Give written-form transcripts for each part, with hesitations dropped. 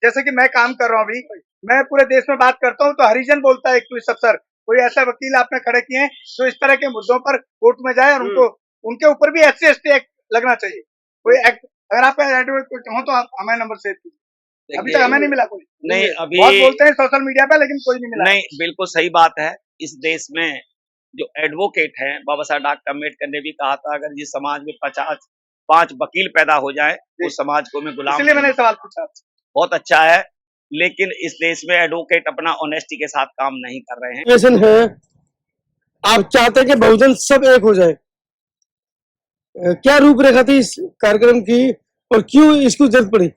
जैसे कि मैं काम कर रहा हूँ अभी, मैं पूरे देश में बात करता हूँ तो हरिजन बोलता है एक पुलिस अफसर, कोई ऐसा वकील आपने खड़े किए हैं जो इस तरह के मुद्दों पर कोर्ट में जाए और उनको उनके ऊपर भी SC ST एक्ट लगना चाहिए। कोई एक्ट अगर आपका एडवोकेट हो तो आप हमें नंबर शेयर कीजिए। अभी तक हमें नहीं मिला कोई। नहीं, अभी बहुत बोलते हैं सोशल मीडिया पे, लेकिन कोई नहीं मिला। नहीं, बिल्कुल सही बात है। इस देश में जो एडवोकेट हैं, बाबा साहब डॉक्टर अम्बेडकर ने भी कहा था, अगर जिस समाज में 5 वकील पैदा हो जाए उस समाज को मैं गुलाम, इसलिए मैंने सवाल पूछा। बहुत अच्छा है, लेकिन इस देश में एडवोकेट अपना ऑनेस्टी के साथ काम नहीं कर रहे हैं। ऐसा है, आप चाहते हैं कि बहुजन सब एक हो जाए। क्या रूपरेखा थी इस कार्यक्रम की और क्यों इसको जरूरत पड़ी?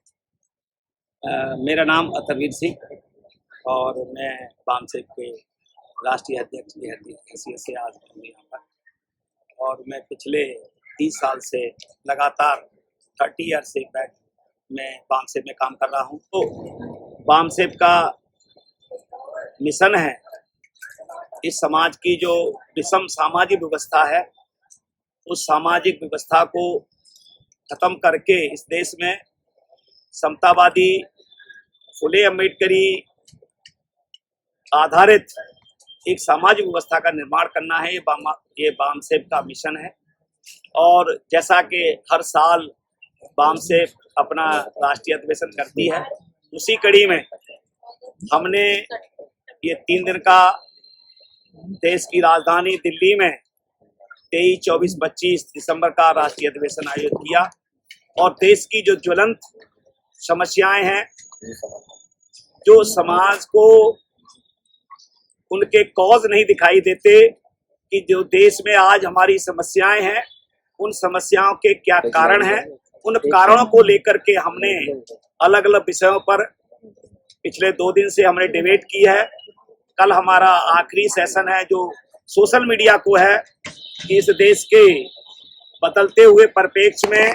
मेरा नाम अतरवीर सिंह और मैं बामसेब के राष्ट्रीय अध्यक्ष की हैसियत से आज हूँ यहाँ पर, और मैं पिछले 30 साल से लगातार 30 ईयर से मैं बामसेब में काम कर रहा हूँ। तो बामसेब का मिशन है इस समाज की जो विषम सामाजिक व्यवस्था है, उस सामाजिक व्यवस्था को खत्म करके इस देश में समतावादी फुले अम्बेडकरी आधारित एक सामाजिक व्यवस्था का निर्माण करना है। ये बामसेब का मिशन है। और जैसा कि हर साल बामसेब अपना राष्ट्रीय अधिवेशन करती है, उसी कड़ी में हमने ये 3 दिन का देश की राजधानी दिल्ली में 23, 24, 25 दिसंबर का राष्ट्रीय अधिवेशन आयोजित किया। और देश की जो ज्वलंत समस्याएं हैं, जो समाज को उनके कॉज नहीं दिखाई देते कि जो देश में आज हमारी समस्याएं हैं, उन समस्याओं के क्या कारण हैं, उन कारणों को लेकर के हमने अलग अलग विषयों पर पिछले 2 दिन से हमने डिबेट की है। कल हमारा आखिरी सेशन है जो सोशल मीडिया को है कि इस देश के बदलते हुए परिप्रेक्ष्य में,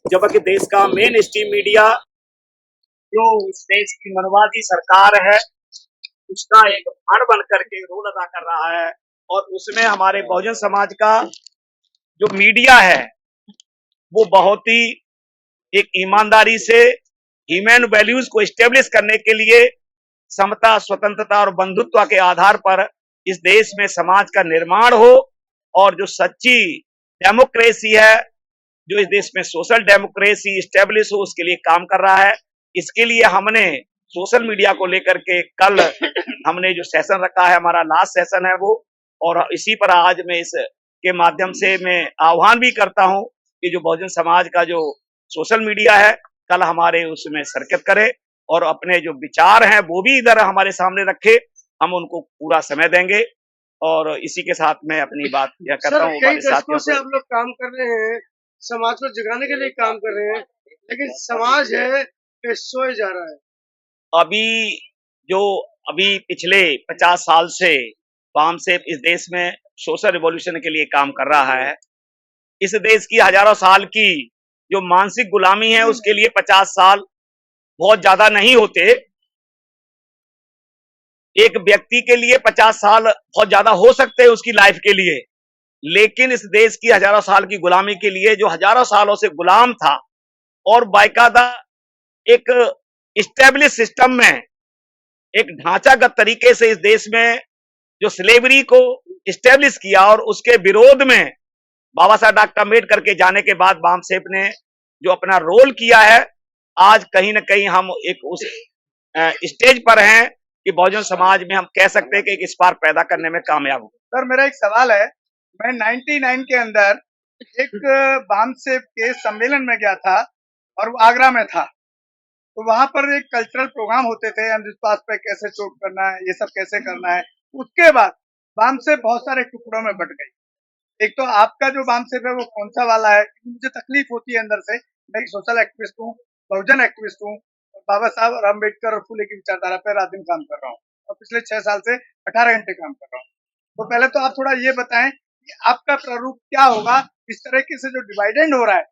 जबकि देश का मेन स्ट्रीम मीडिया जो इस देश की मनवादी सरकार है उसका एक भाड़ बन करके रोल अदा कर रहा है, और उसमें हमारे बहुजन समाज का जो मीडिया है वो बहुत ही एक ईमानदारी से ह्यूमन वैल्यूज को एस्टेब्लिश करने के लिए समता, स्वतंत्रता और बंधुत्व के आधार पर इस देश में समाज का निर्माण हो, और जो सच्ची डेमोक्रेसी है, जो इस देश में सोशल डेमोक्रेसी एस्टेब्लिश हो, उसके लिए काम कर रहा है। इसके लिए हमने सोशल मीडिया को लेकर के कल हमने जो सेशन रखा है, हमारा लास्ट सेशन है वो, और इसी पर आज मैं इस के माध्यम से मैं आह्वान भी करता हूं कि जो बहुजन समाज का जो सोशल मीडिया है, कल हमारे उसमें शिरकत करे और अपने जो विचार हैं वो भी इधर हमारे सामने रखे। हम उनको पूरा समय देंगे, और इसी के साथ मैं अपनी बात यह करता हूँ। कई दशकों से आप लोग काम कर रहे हैं, समाज को जगाने के लिए काम कर रहे हैं, लेकिन समाज है कि सोए जा रहा है। अभी पिछले 50 साल से बामसेब इस देश में सोशल रिवॉल्यूशन के लिए काम कर रहा है। इस देश की हजारों साल की जो मानसिक गुलामी है, उसके लिए 50 साल बहुत ज्यादा नहीं होते। एक व्यक्ति के लिए 50 साल बहुत ज्यादा हो सकते हैं उसकी लाइफ के लिए, लेकिन इस देश की हजारों साल की गुलामी के लिए, जो हजारों सालों से गुलाम था और बाकायदा एक इस्टेब्लिश सिस्टम में एक ढांचागत तरीके से इस देश में जो स्लेवरी को इस्टेब्लिश किया, और उसके विरोध में बाबा साहब डॉक्टर अम्बेडकर के जाने के बाद बामसेब ने जो अपना रोल किया है, आज कहीं न कहीं हम एक उस स्टेज पर हैं कि बहुजन समाज में हम कह सकते हैं कि एक स्पार्क पैदा करने में कामयाब हो। सर, मेरा एक सवाल है। मैं 99 के अंदर एक बामसेब के सम्मेलन में गया था और वो आगरा में था। तो वहां पर एक कल्चरल प्रोग्राम होते थे, अंधविश्वास पे कैसे चोट करना है, ये सब कैसे करना है। उसके बाद बामसेब बहुत सारे टुकड़ों में बट गई। एक तो आपका जो बामसेब है वो कौन सा वाला है? मुझे तकलीफ होती है अंदर से। मैं एक सोशल एक्टिविस्ट हूँ, बहुजन एक्टिविस्ट हूँ, बाबा साहब और अम्बेडकर और फुले की विचारधारा पर रात दिन काम कर रहा हूँ, और पिछले 6 साल से 18 घंटे काम कर रहा हूँ। तो पहले तो आप थोड़ा ये बताएं कि आपका प्रारूप क्या होगा इस तरीके से जो डिवाइडेंड हो रहा है।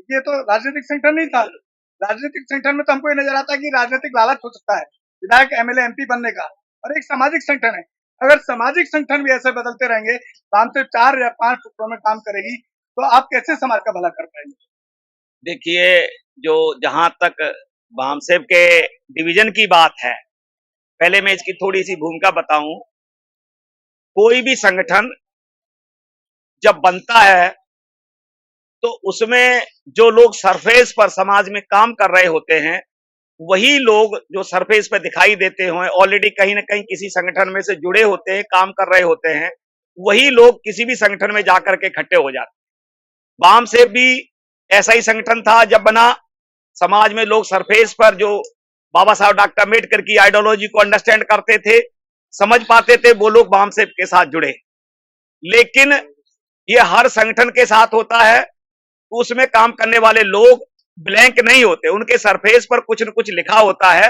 ये तो राजनीतिक संगठन नहीं था। राजनीतिक संगठन में तो हमको ये नजर आता है कि राजनीतिक लालच हो सकता है विधायक, MLA, MP बनने का, और एक सामाजिक संगठन है। अगर सामाजिक संगठन भी ऐसे बदलते रहेंगे, बामसेब 4 या 5 टुकड़ों में काम करेगी, तो आप कैसे समाज का भला कर पाएंगे? देखिए, जो जहां तक बामसेब के डिवीजन की बात है, पहले मैं इसकी थोड़ी सी भूमिका बताऊं। कोई भी संगठन जब बनता है तो उसमें जो लोग सरफेस पर समाज में काम कर रहे होते हैं, वही लोग जो सरफेस पे दिखाई देते हैं, ऑलरेडी कहीं ना कहीं किसी संगठन में से जुड़े होते हैं, काम कर रहे होते हैं, वही लोग किसी भी संगठन में जाकर के इकट्ठे हो जाते हैं। बामसेब भी ऐसा ही संगठन था। जब बना, समाज में लोग सरफेस पर जो बाबा साहब डॉक्टर अम्बेडकर की आइडियोलॉजी को अंडरस्टैंड करते थे, समझ पाते थे, वो लोग बामसेब के साथ जुड़े। लेकिन ये हर संगठन के साथ होता है, उसमें काम करने वाले लोग ब्लैंक नहीं होते, उनके सरफेस पर कुछ न कुछ लिखा होता है।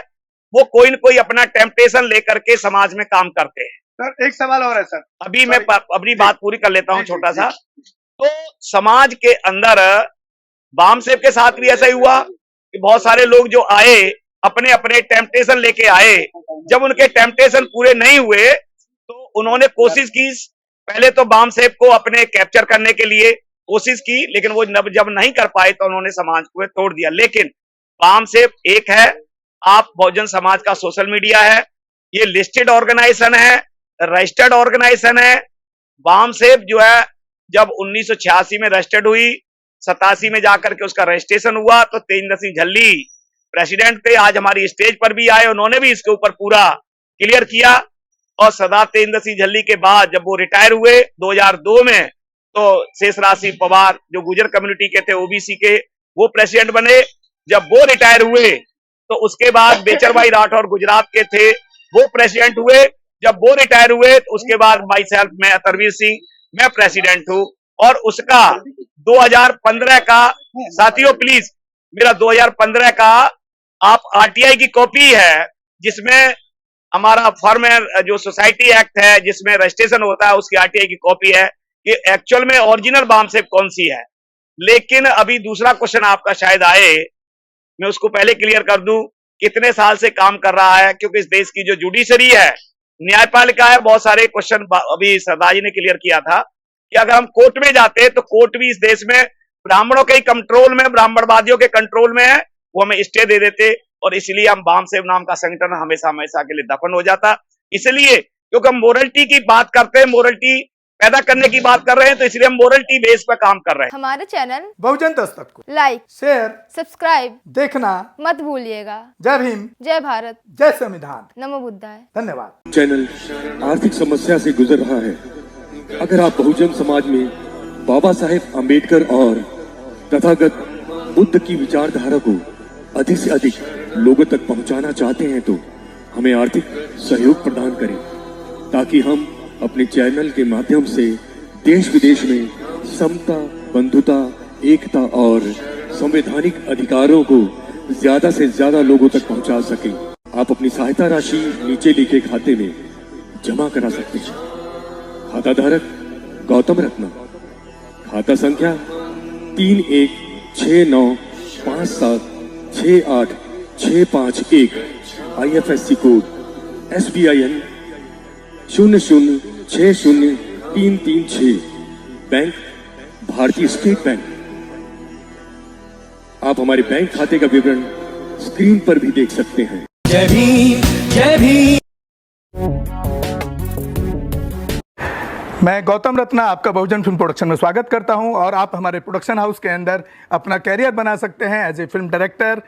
वो कोई न कोई अपना टेम्पटेशन लेकर के समाज में काम करते हैं। सर एक सवाल और है सर, अभी मैं अपनी बात पूरी कर लेता हूं छोटा सा। तो समाज के अंदर बामसेब के साथ भी ऐसा ही हुआ कि बहुत सारे लोग जो आए, अपने अपने टेम्पटेशन लेके आए। जब उनके टेम्पटेशन पूरे नहीं हुए तो उन्होंने कोशिश की, पहले तो बामसेब को अपने कैप्चर करने के लिए कोशिश की, लेकिन वो जब नहीं कर पाए तो उन्होंने समाज को तोड़ दिया। लेकिन बामसेब एक है, आप बहुजन समाज का सोशल मीडिया है, ये लिस्टेड ऑर्गेनाइजेशन है, रजिस्टर्ड ऑर्गेनाइजेशन है। बामसेब जो है जब 1986 में रजिस्टर्ड हुई, 87 में जाकर के उसका रजिस्ट्रेशन हुआ, तो तेजिंदर सिंह झल्ली प्रेसिडेंट थे, आज हमारी स्टेज पर भी आए, उन्होंने भी इसके ऊपर पूरा क्लियर किया। और सरदार तेजिंदर सिंह झल्ली के बाद जब वो रिटायर हुए 2002 में, तो शेषराज सिंह पवार जो गुर्जर कम्युनिटी के थे, ओबीसी के, वो प्रेसिडेंट बने। जब वो रिटायर हुए तो उसके बाद बेचर भाई राठौर गुजरात के थे, वो प्रेसिडेंट हुए। जब वो रिटायर हुए तो उसके बाद माई सेल्फ, मैं अतरवीर सिंह, मैं प्रेसिडेंट हूं। और उसका 2015 का, साथियों प्लीज, मेरा 2015 का आप आरटीआई की कॉपी है, जिसमें हमारा फर्म जो सोसाइटी एक्ट है जिसमें रजिस्ट्रेशन होता है, उसकी आरटीआई की कॉपी है कि एक्चुअल में ओरिजिनल बामसेब कौन सी है। लेकिन अभी दूसरा क्वेश्चन आपका शायद आए, मैं उसको पहले क्लियर कर दूं, कितने साल से काम कर रहा है, क्योंकि इस देश की जो जुडिशरी है, न्यायपालिका है, बहुत सारे क्वेश्चन अभी सरदार जी ने क्लियर किया था कि अगर हम कोर्ट में जाते तो कोर्ट भी इस देश में ब्राह्मणों के कंट्रोल में, ब्राह्मणवादियों के कंट्रोल में है, वो हमें स्टे दे देते, और इसलिए हम बामसेब नाम का संगठन हमेशा हमेशा के लिए दफन हो जाता। इसलिए क्योंकि हम मोरलिटी की बात करते हैं, मोरलिटी पैदा करने की बात कर रहे हैं, तो इसलिए हम मोरलिटी बेस पर काम कर रहे हैं। हमारे चैनल बहुजन दस्तक को लाइक, शेयर, सब्सक्राइब देखना मत भूलिएगा। जय भीम, जय भारत, जय संविधान, नमो बुद्धाय। धन्यवाद। चैनल आर्थिक समस्या से गुजर रहा है। अगर आप बहुजन समाज में बाबा साहेब अम्बेडकर और तथागत बुद्ध की विचारधारा को अधिक से अधिक लोगों तक पहुंचाना चाहते हैं तो हमें आर्थिक सहयोग प्रदान करें, ताकि हम अपने चैनल के माध्यम से देश विदेश में समता, बंधुता, एकता और संवैधानिक अधिकारों को ज्यादा से ज्यादा लोगों तक पहुंचा सकें। आप अपनी सहायता राशि नीचे लिखे खाते में जमा करा सकते हैं। खाता धारक गौतम रत्ना, खाता संख्या 3169576865 IFSC कोड SBIN 0060336, बैंक भारतीय स्टेट बैंक। आप हमारे बैंक खाते का विवरण स्क्रीन पर भी देख सकते हैं। जय भीम, जय भीम। मैं गौतम रत्ना आपका बहुजन फिल्म प्रोडक्शन में स्वागत करता हूं, और आप हमारे प्रोडक्शन हाउस के अंदर अपना कैरियर बना सकते हैं as a film director,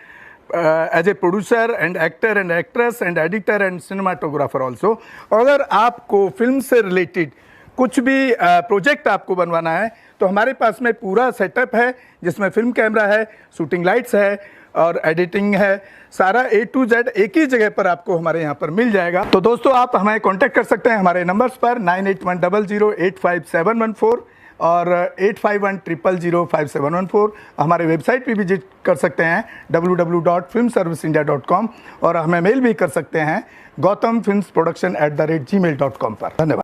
as a producer and actor and actress and editor and cinematographer also. अगर आपको फिल्म से रिलेटेड कुछ भी प्रोजेक्ट आपको बनवाना है तो हमारे पास में पूरा सेटअप है, जिसमें फिल्म कैमरा है, शूटिंग लाइट्स है और एडिटिंग है। सारा A to Z एक ही जगह पर आपको हमारे यहाँ पर मिल जाएगा। तो दोस्तों, आप हमें कांटेक्ट कर सकते हैं हमारे नंबर्स पर 9810085714 और 8510005714। हमारे वेबसाइट पे विजिट कर सकते हैं www.filmserviceindia.com, और हमें मेल भी कर सकते हैं gautamfilmsproduction@gmail.com पर। धन्यवाद।